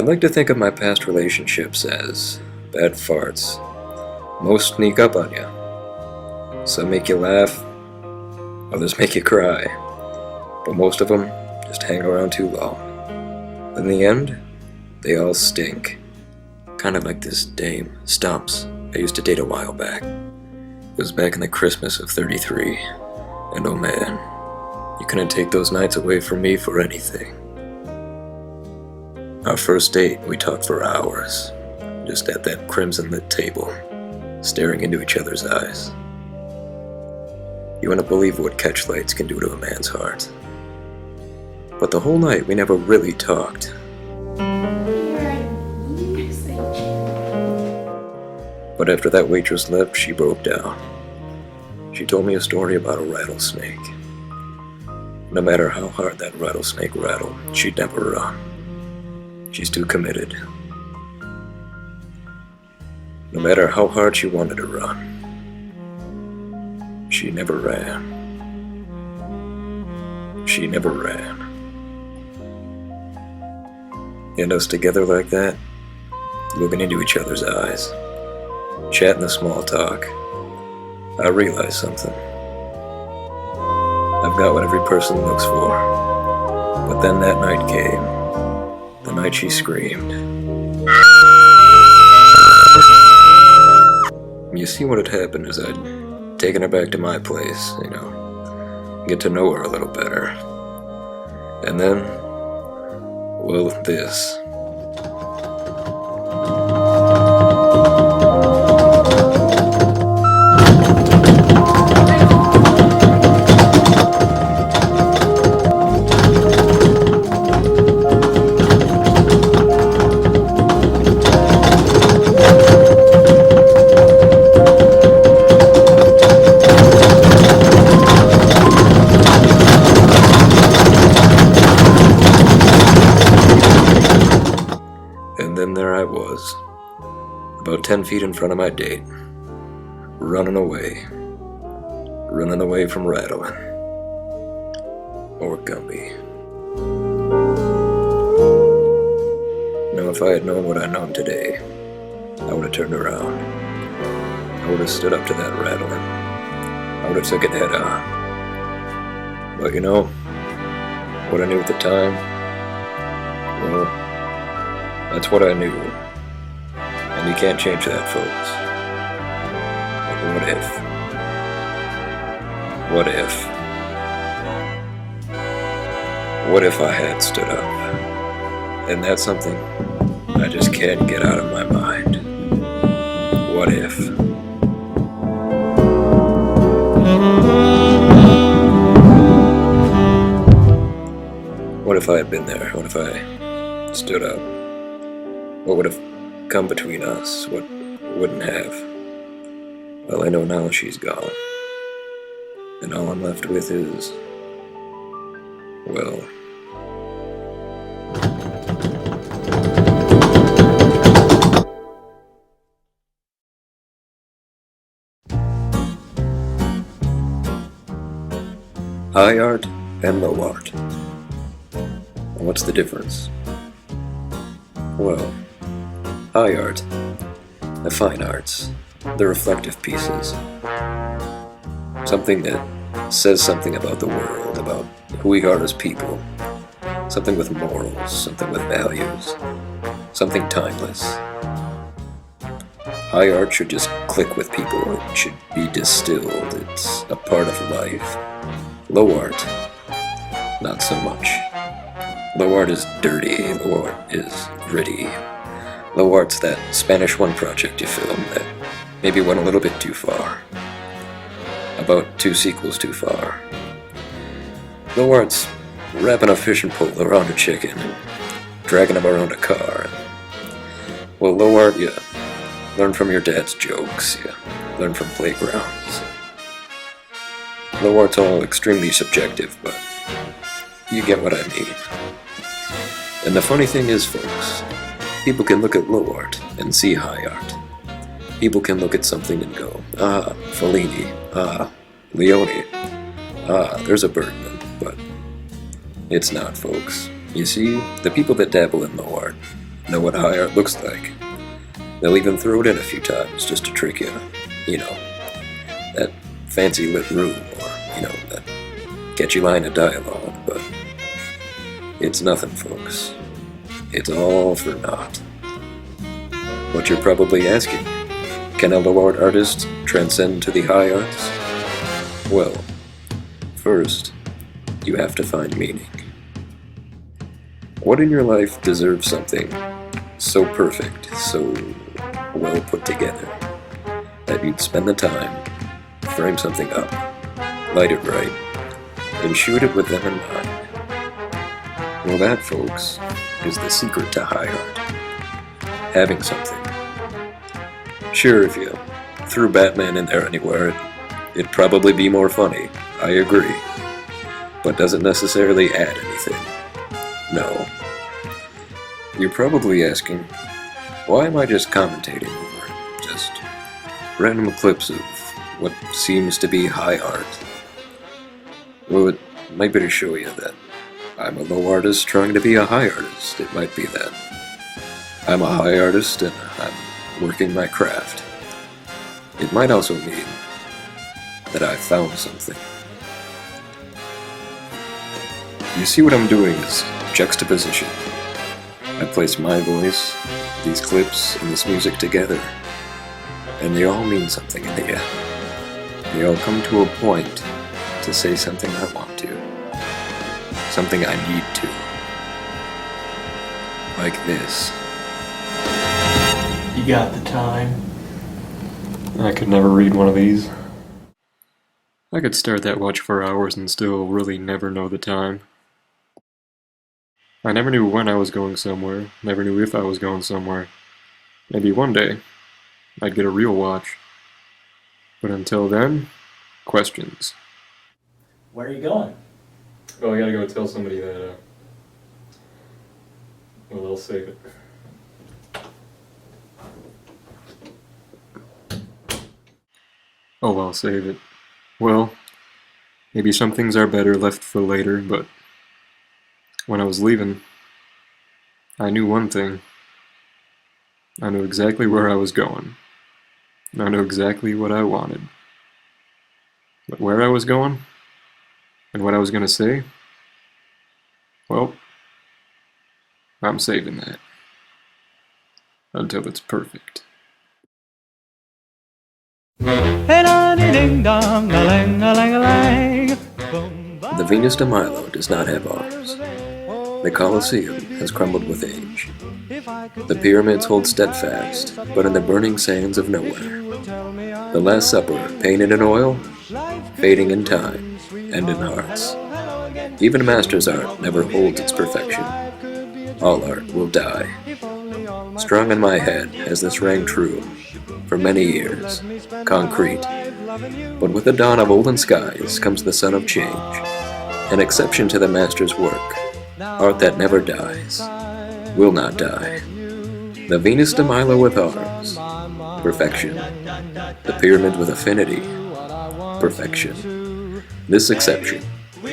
I'd like to think of my past relationships as bad farts. Most sneak up on you. Some make you laugh, others make you cry, but most of them just hang around too long. In the end, they all stink. Kind of like this dame, Stumps, I used to date a while back. It was back in the Christmas of 33, and oh man, you couldn't take those nights away from me for anything. Our first date, we talked for hours, just at that crimson-lit table, staring into each other's eyes. You wouldn't believe what catch lights can do to a man's heart. But the whole night, we never really talked. But after that waitress left, she broke down. She told me a story about a rattlesnake. No matter how hard that rattlesnake rattled, she'd never run. She's too committed. No matter how hard she wanted to run, she never ran. She never ran. And us together like that, looking into each other's eyes, chatting the small talk, I realized something. I've got what every person looks for. But then that night came. The night she screamed. You see, what had happened is I'd taken her back to my place, get to know her a little better. And then, well, this. And then there I was, about 10 feet in front of my date, running away from rattling, or Gumby. Now if I had known what I know today, I would have turned around. I would have stood up to that rattling. I would have took it head on. But what I knew at the time, well, that's what I knew. And you can't change that, folks. But what if? What if I had stood up? And that's something I just can't get out of my mind. What if? What if I had been there? What if I stood up? What would have come between us? What wouldn't have? Well, I know now she's gone. And all I'm left with is, well, high art and low art. And what's the difference? Well, high art, the fine arts, the reflective pieces. Something that says something about the world, about who we are as people. Something with morals, something with values, something timeless. High art should just click with people, it should be distilled, it's a part of life. Low art, not so much. Low art is dirty, low art is gritty. Low art's that Spanish One project you filmed that maybe went a little bit too far. About 2 sequels too far. Low art's wrapping a fishing pole around a chicken and dragging him around a car. Well, low art, you learn from your dad's jokes, you learn from playgrounds. Low art's all extremely subjective, but you get what I mean. And the funny thing is, folks, people can look at low art and see high art. People can look at something and go, ah, Fellini, ah, Leone, ah, there's a Bergman, but it's not, folks. You see, the people that dabble in low art, know what high art looks like. They'll even throw it in a few times just to trick you. You know, that fancy lit room, or, that catchy line of dialogue, but it's nothing, folks. It's all for naught. What you're probably asking, can a low art artist transcend to the high arts? Well, first, you have to find meaning. What in your life deserves something so perfect, so well put together, that you'd spend the time, frame something up, light it right, and shoot it with them in mind? Well, that, folks, is the secret to high art. Having something. Sure, if you threw Batman in there anywhere, it'd probably be more funny, I agree. But doesn't necessarily add anything. No. You're probably asking, why am I just commentating over just random clips of what seems to be high art? Well, it might be to show you that I'm a low artist trying to be a high artist. It might be that I'm a high artist and I'm working my craft. It might also mean that I found something. You see, what I'm doing is juxtaposition. I place my voice, these clips, and this music together, and they all mean something in the end. They all come to a point to say something I want to, something I need to. Like this. You got the time? I could never read one of these. I could stare at that watch for hours and still really never know the time. I never knew when I was going somewhere, never knew if I was going somewhere. Maybe one day, I'd get a real watch. But until then, questions. Where are you going? Well, I gotta go tell somebody that, well, I'll save it. Oh, I'll save it. Well, maybe some things are better left for later, but when I was leaving, I knew one thing. I knew exactly where I was going. And I knew exactly what I wanted. But where I was going, and what I was going to say, well, I'm saving that. Until it's perfect. The Venus de Milo does not have arms. The Colosseum has crumbled with age. The pyramids hold steadfast, but in the burning sands of nowhere. The Last Supper, painted in oil, fading in time, and in hearts. Even master's art never holds its perfection. All art will die. Strong in my head as this rang true, for many years, concrete. But with the dawn of olden skies comes the sun of change, an exception to the master's work, art that never dies, will not die. The Venus de Milo with arms, perfection. The pyramid with affinity, perfection. This exception,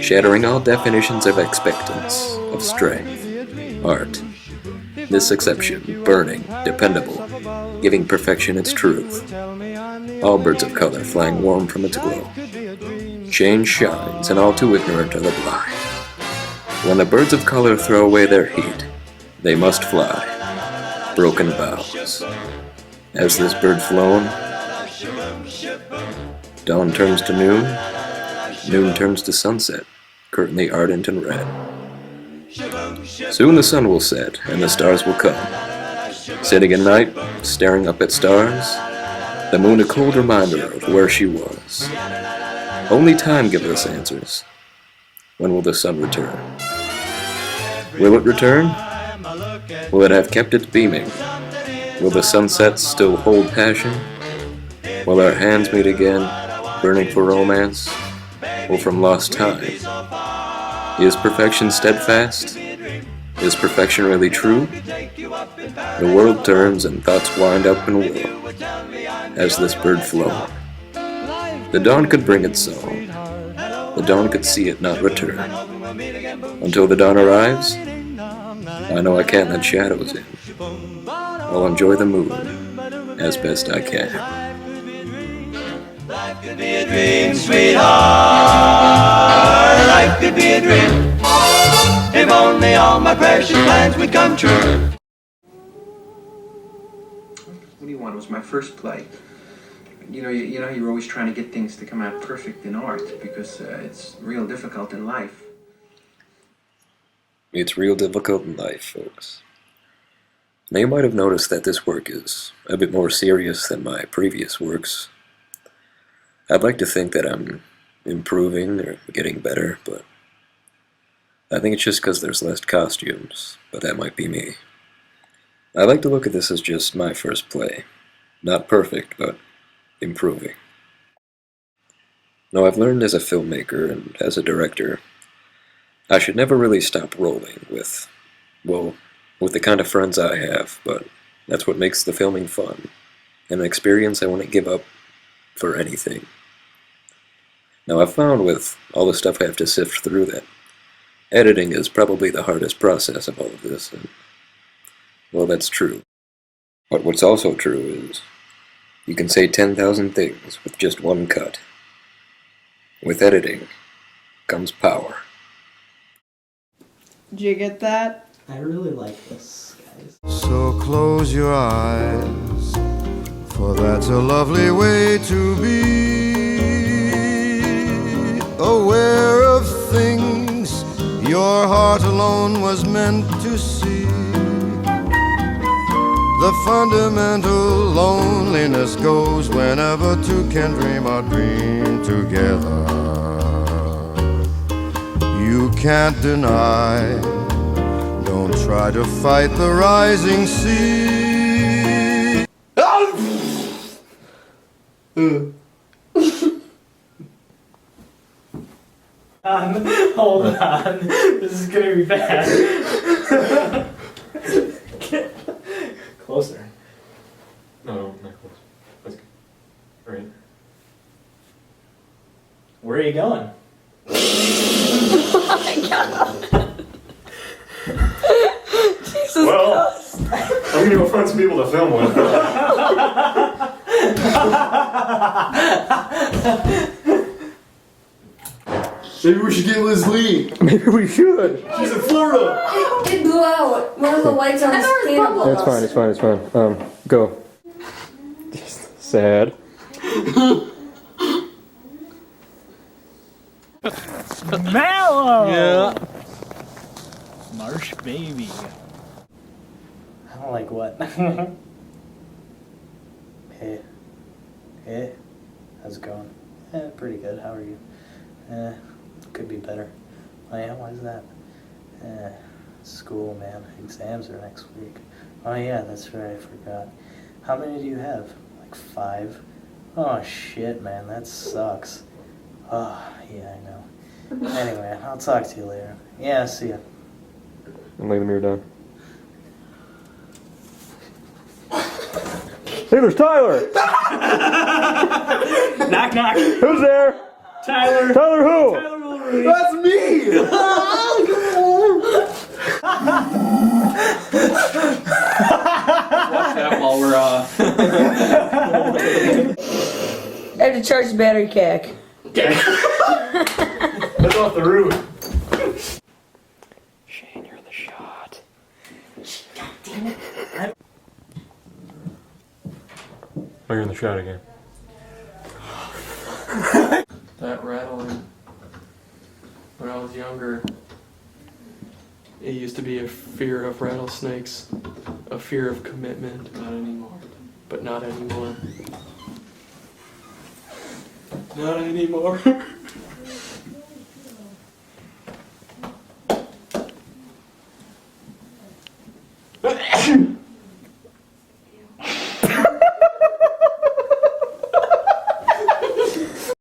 shattering all definitions of expectance, of strength, art. This exception, burning, dependable, giving perfection its truth. All birds of color flying warm from its glow. Change shines, and all too ignorant are the blind. When the birds of color throw away their heat, they must fly, broken boughs. Has this bird flown? Dawn turns to noon, noon turns to sunset, curtainly ardent and red. Soon the sun will set, and the stars will come. Sitting at night, staring up at stars, the moon a cold reminder of where she was. Only time gives us answers. When will the sun return? Will it return? Will it have kept its beaming? Will the sunsets still hold passion? Will our hands meet again, burning for romance, or from lost time? Is perfection steadfast? Is perfection really true? The world turns and thoughts wind up and whirl. Has this bird flown? The dawn could bring its song. The dawn could see it not return. Until the dawn arrives, I know I can't let shadows in. I'll enjoy the moon as best I can. Life could be a dream, sweetheart. Life could be a dream. If only all my precious plans would come true. What do you want? It was my first play. You know, you're always trying to get things to come out perfect in art because it's real difficult in life. It's real difficult in life, folks. Now you might have noticed that this work is a bit more serious than my previous works. I'd like to think that I'm improving or getting better, but I think it's just because there's less costumes, but that might be me. I like to look at this as just my first play. Not perfect, but improving. Now I've learned as a filmmaker and as a director, I should never really stop rolling with, well, with the kind of friends I have, but that's what makes the filming fun, and an experience I wouldn't give up for anything. Now I've found with all the stuff I have to sift through that editing is probably the hardest process of all of this, and well, that's true. But what's also true is you can say 10,000 things with just one cut. With editing comes power. Did you get that? I really like this, guys. So close your eyes, for that's a lovely way to be. Aware of things your heart alone was meant to see. The fundamental loneliness goes whenever two can dream a dream together. You can't deny, don't try to fight the rising sea. Hold on. This is gonna be bad. Closer. No, not close. That's good. Right. Where are you going? Well, I'm gonna go find some people to film with. Maybe we should get Liz Lee. Maybe we should. She's in Florida. It blew out. One of the lights on the candle. It's fine, it's fine, it's fine. Go. Sad. Mallow! Yeah. Marsh baby. I don't like what? Hey. Hey. How's it going? Pretty good. How are you? Could be better. Oh yeah, why is that? School, man. Exams are next week. Oh yeah, that's right, I forgot. How many do you have? Like 5? Oh shit, man, that sucks. Oh, yeah, I know. Anyway, I'll talk to you later. Yeah, see ya. And lay the mirror down. Hey, there's Tyler! Knock, knock. Who's there? Tyler. Tyler who? Tyler Mulroney. That's me! Watch that while we're I have to charge the battery cack. That's off the roof. Shane, you're in the shot. God damn it. Oh, you're in the shot again. That rattling, when I was younger, it used to be a fear of rattlesnakes, a fear of commitment. Not anymore. But not anymore. Not anymore.